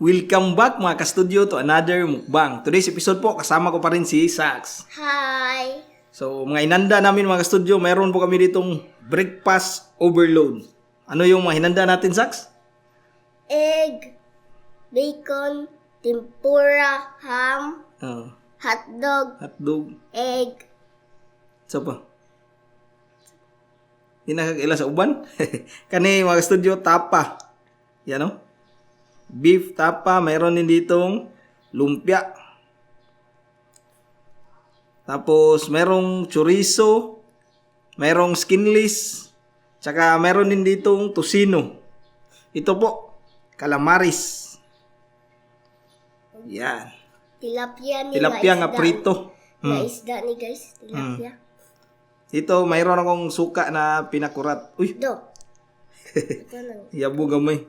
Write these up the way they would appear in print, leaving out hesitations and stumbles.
Welcome back mga ka-studio to another mukbang. Today's episode po, kasama ko pa rin si Sax. Hi! So mga inanda namin mga ka-studio, mayroon po kami ditong breakfast overload. Ano yung mga hinanda natin, Sax? Egg, bacon, tempura, ham, hotdog, Hotdog. egg, Isa pa. Di nakakaila sa uban. Kani mga ka-studio, tapa. Yan o. Beef tapa, mayroon din ditong lumpia. Tapos mayroong chorizo, mayroong skinless, tsaka mayroon din ditong tocino. Ito po, calamaris. Yan. Tilapia nga prito. Na isda ni guys, tilapia. Ito, mayroon akong suka na pinakurat. Uy, Do. Ito lang. yabo gamay.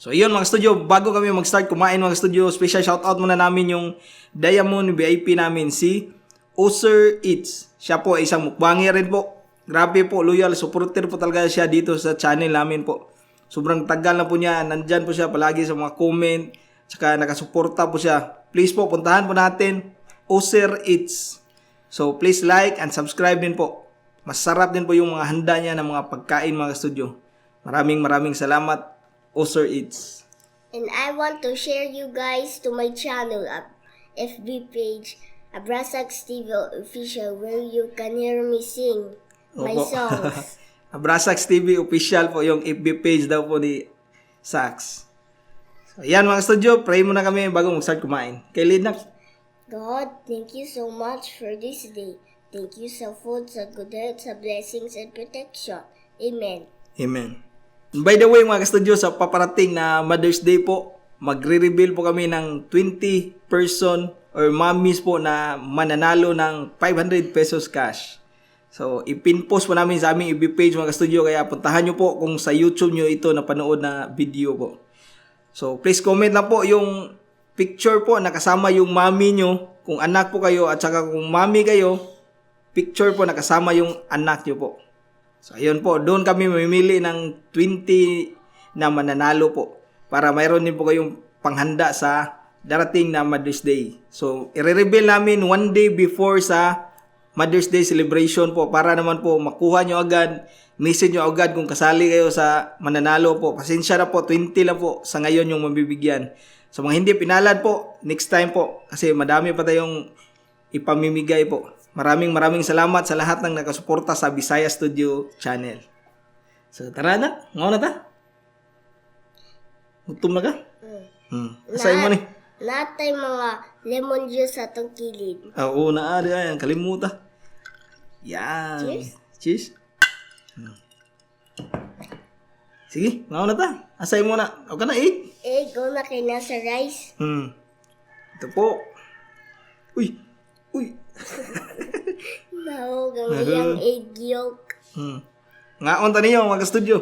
So, yun mga studio, bago kami mag-start kumain mga studio, special shoutout muna namin yung Diamond VIP namin, si Oser Eats. Siya po ay isang mukbanger rin po. Grabe po, loyal, supporter po talaga siya dito sa channel namin po. Sobrang tagal na po niya, nandyan po siya palagi sa mga comment, tsaka nakasuporta po siya. Please po, puntahan po natin, Oser Eats. So, please like and subscribe din po. Masarap din po yung mga handa niya ng mga pagkain mga studio. Maraming salamat. Oser Eats. And I want to share you guys to my channel at FB page, Abrasax TV Official, where you can hear me sing my Opo. songs. Abrasax TV Official po yung FB page daw po ni Sax. So, yan mga studio, pray muna kami bago mag-start kumain. Kay Linak. God, thank you so much for this day. Thank you sa food, sa good health, sa blessings and protection. Amen. Amen. By the way mga ka-studio, sa paparating na Mother's Day po, magre-reveal po kami ng 20 person or mommies po na mananalo ng 500 pesos cash. So, ipin-post po namin sa aming FB page mga ka-studio, kaya puntahan nyo po kung sa YouTube nyo ito napanood na video po. So, please comment na po yung picture po na kasama yung mommy nyo, kung anak po kayo, at saka kung mommy kayo, picture po na kasama yung anak nyo po. So, ayun po. Doon kami mamimili ng 20 na mananalo po. Para mayroon din po kayong panghanda sa darating na Mother's Day. So, i-reveal namin one day before sa Mother's Day celebration po. Para naman po makuha nyo agad, message nyo agad kung kasali kayo sa mananalo po. Pasensya na po, 20 lang po sa ngayon yung mabibigyan. So, mga hindi pinalad po, next time po. Kasi madami pa tayong ipamimigay po. Maraming salamat sa lahat ng nakasuporta sa Bisaya Studio channel. So, tara na. Ngaw na ta? Gutom na ka? Asay mo ni? Lahat tayo mga lemon juice sa itong kilid. Oo, naari yan. Kalimuta. Yan. Cheers. Sige, ngaw na ta. Asay mo na. Huwag ka na, eh. Go na kayo na sa rice. Ito po. Uy. Nahog ang iyang egg yolk. Ngaon ta niyo, mga studio.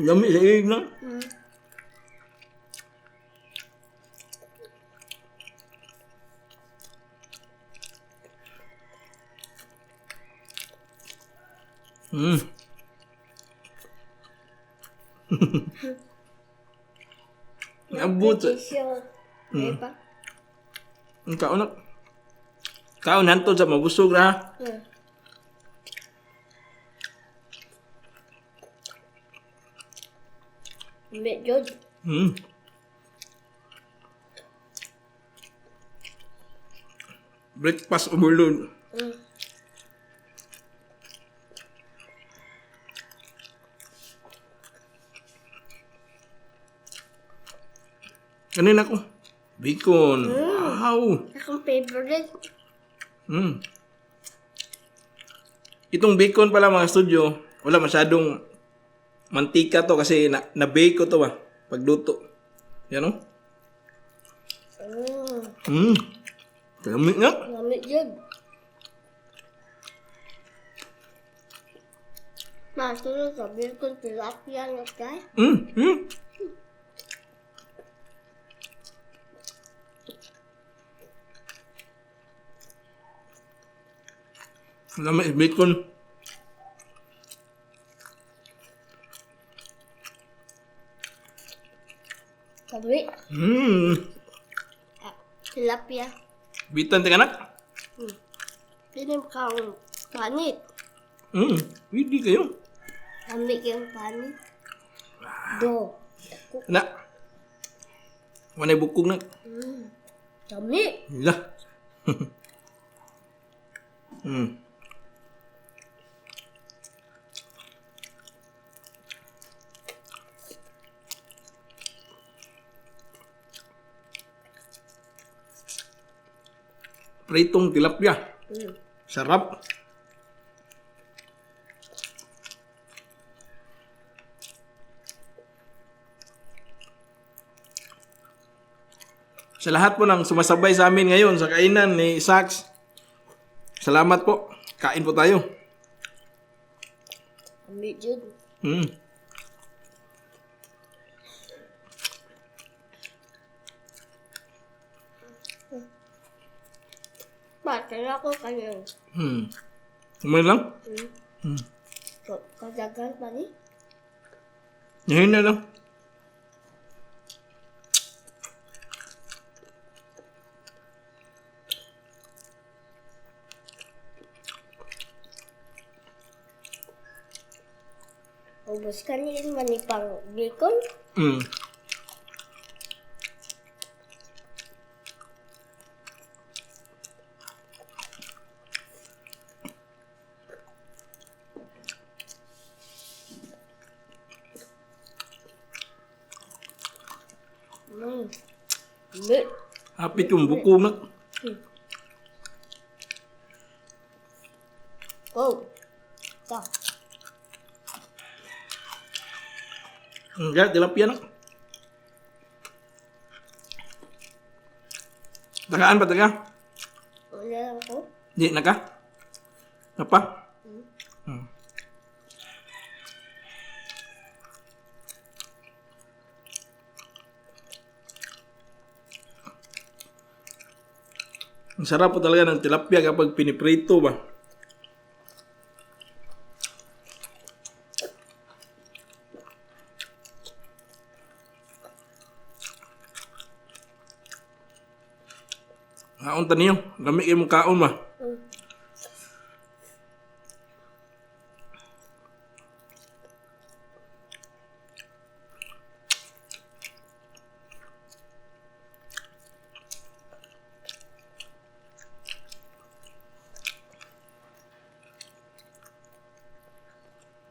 Lami sa egg na. Abot. Diba? Ang kaon na. Kaon hantod sa mabusog na. Medyo. Breakfast overload. Kanin ako. Bacon. Wow. Akong favorite. Itong bacon pala mga studio, wala masyadong mantika to kasi na-bake ko to ba. Pagluto. Yan o. Gamit nga. Gamit yun. Masunod sa bacon tilapia nga guys. Lama bacon. Sabi, tilapia. Bitan ting anak. Dinim kang panit. Pwede kayo. Ambil yung panit. Do. Anak. Wanay bukog na. Dami. Lah. Pritong tilapia. Sarap. Sa lahat po ng sumasabay sa amin ngayon sa kainan ni Sax, salamat po. Kain po tayo. Ambil jud. Bakit ako kayo? Kumain lang? Kadagan pa ni? Ngayon na lang. Ubus ka niyan man ni pang bacon? Ambil. Hapit yung buko na. Oh. Tak. Enggak, tilapia na. Tagaan pa taga? Wala lang ko. Di na ka? Apa? Ang sarap po talaga ng tilapia kapag piniprito ba? Kaon ta niyo, lami kayo mong kaon ba?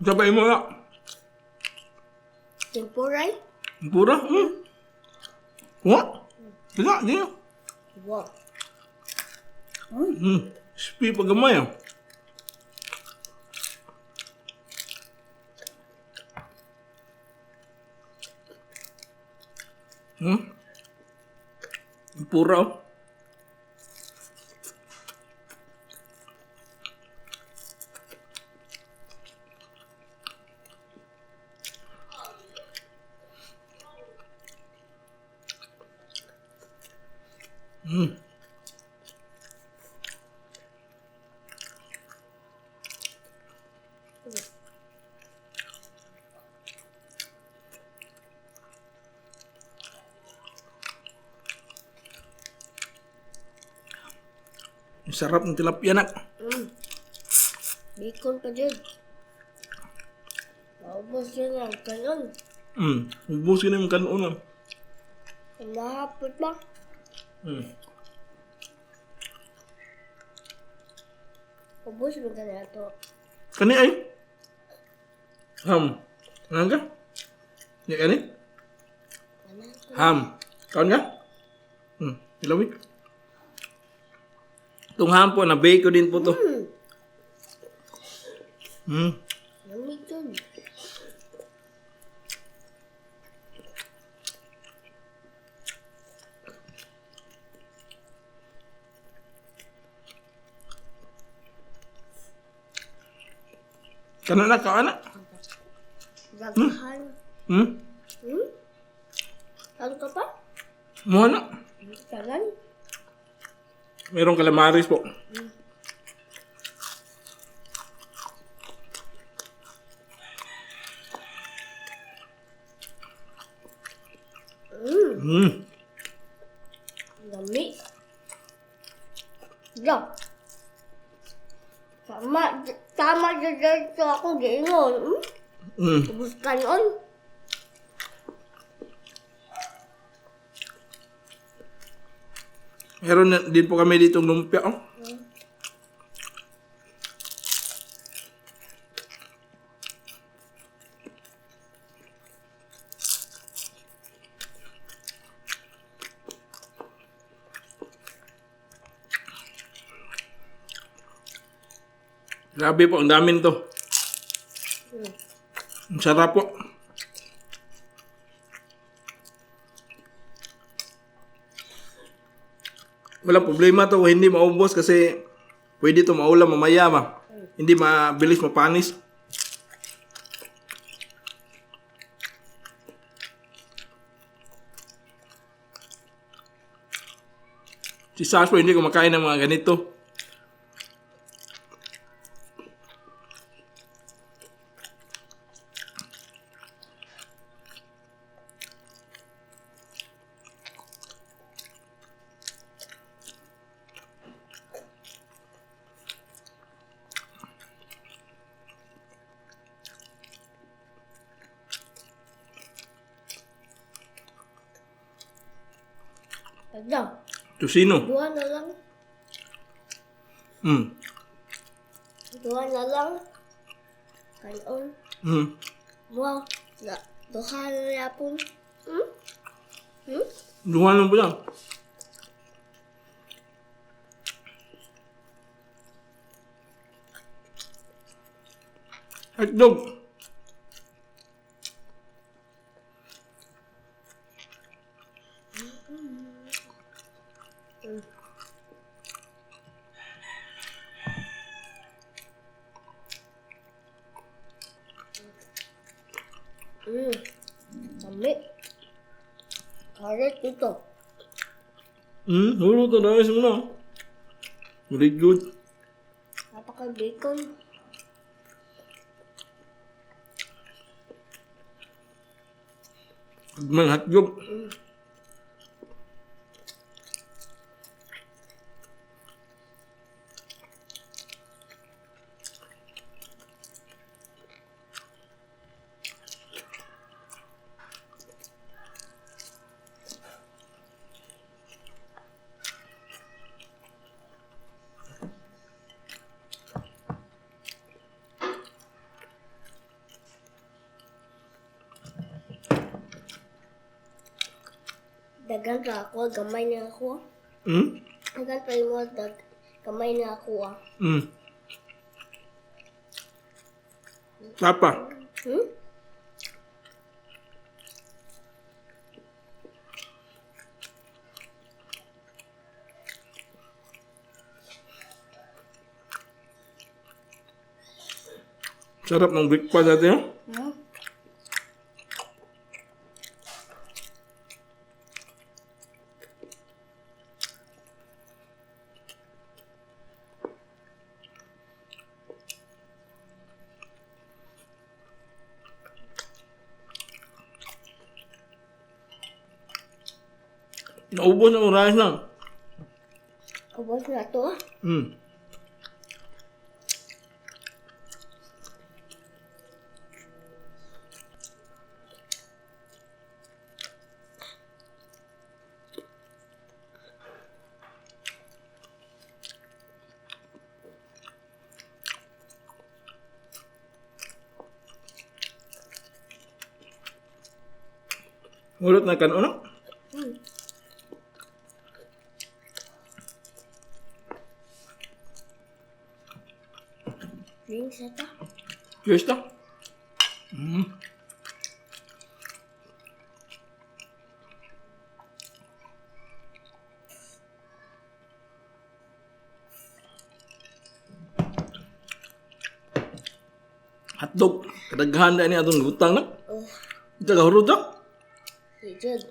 Sabay mo na. Tempuray? Pura? What? Tidak, dia. Wow. Spi pagamay ah. Pura oh. Ang sarap ng tilapia nak. Bacon pa dyan. Maubos yun ang kanon. Ubusin na yung kanon ah. Mahapot ba? Ubos mo ka na ito. Kani ay? Kaon ka? Ya kani? Kaon ka? Ilawik. Itong ham po, na-bake ko din po to. Lamig dun. Kanon na, kaon na. Gagahan. Ano ka pa? Muha na. Tagan? Merong calamaris po. Lami. Diyan. Tama dyan ako gano'n. Ubus ka noon. Meron din po kami ditong lumpia. Oh. Grabe po, ang dami nito. Ang sarap po. Walang problema to, hindi maubos kasi pwede to maulam mamaya ma. Hindi mabilis mapanis. Si Saspo hindi kumakain ng mga ganito. Diyan. Tusino. Dua na lang. Dua na lang. Kanon. Wow. Duha na yapon. Duhan lang po lang. Hotdog. Lami. Karet ito. Hulu to dahil semua. Very good. Napaka-bacon. Mang hotdog. Dagan ka ako, gamay na ako. Dagan pa mo, gamay na ako. Apa? Sarap ng breakfast natin. Naubos ang oras lang. Ubos na to. Urut na kanon no? Drinks ito. Yes ta. Hotdog. Kadaghan na ni atong gutang na. Ito ka hurot na? Ijod.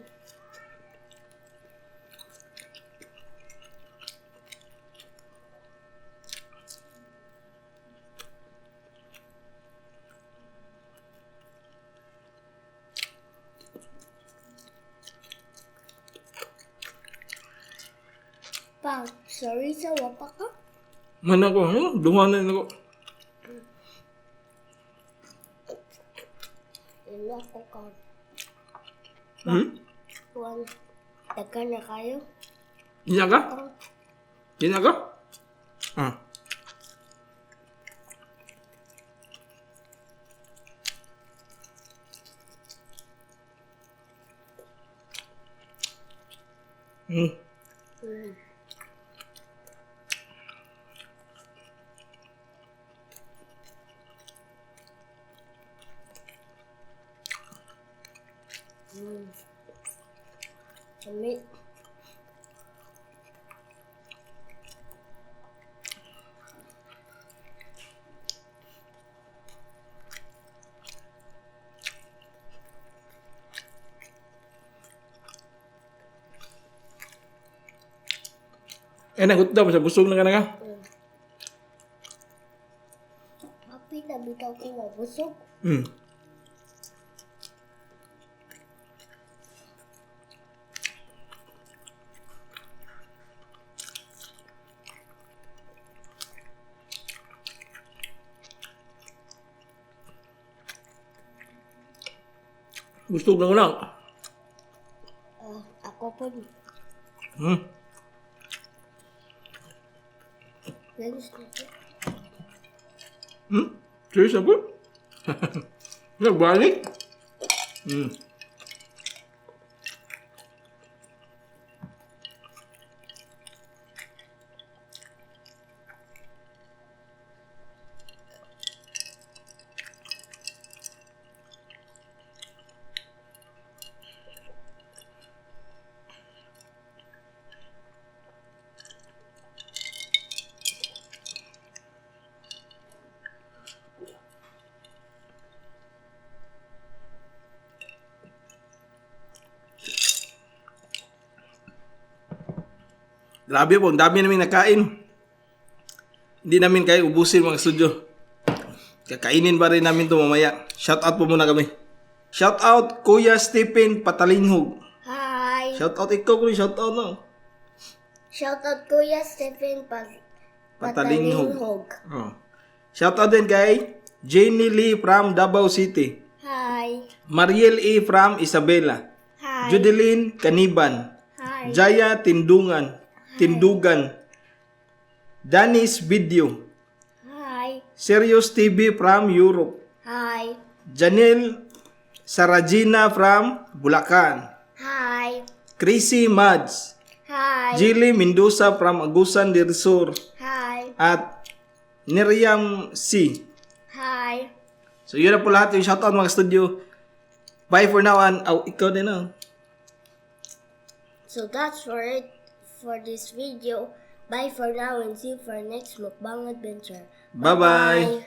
Sorry sa wapa ka. Man ako, dunganan ako. Ila ko ka. Hmm? Kuan. Taga na kayo. Ina ka? Oh. Ina ka? Ah. Hmm. Mm. Mm. Kami. Nagut daw sa busog na ka na ka. Happy na bitaw ko mabusog. Hmm. Busog na ko lang. Ako po. Hmm. Guys, ako. Hmm? Serious ako? Nagbalik? Hmm. Grabe po, ang dami namin nakain. Hindi namin kaya ubusin mga studio. Kakainin ba rin namin ito mamaya. Shout out po muna kami. Shout out Kuya Stephen Patalinghog. Hi! Shout out ikaw ko shout out no. Shout out Kuya Stephen Patalinghog. Patalinghog. Oh. Shout out din kay Jenny Lee from Davao City. Hi! Mariel E. from Isabela. Hi! Judeline Caniban. Hi! Jaya Tindugan. Danis Video. Hi! Serious TV from Europe. Hi! Janelle Saragina from Bulacan. Hi! Chrissy Mads. Hi! Jilly Mendoza from Agusan del Sur. Hi! At Niriam C. Hi! So yun na po lahat yung shoutout mga studio. Bye for now and ikaw din na. So that's for it for this video. Bye for now and see you for next mukbang adventure. Bye-bye.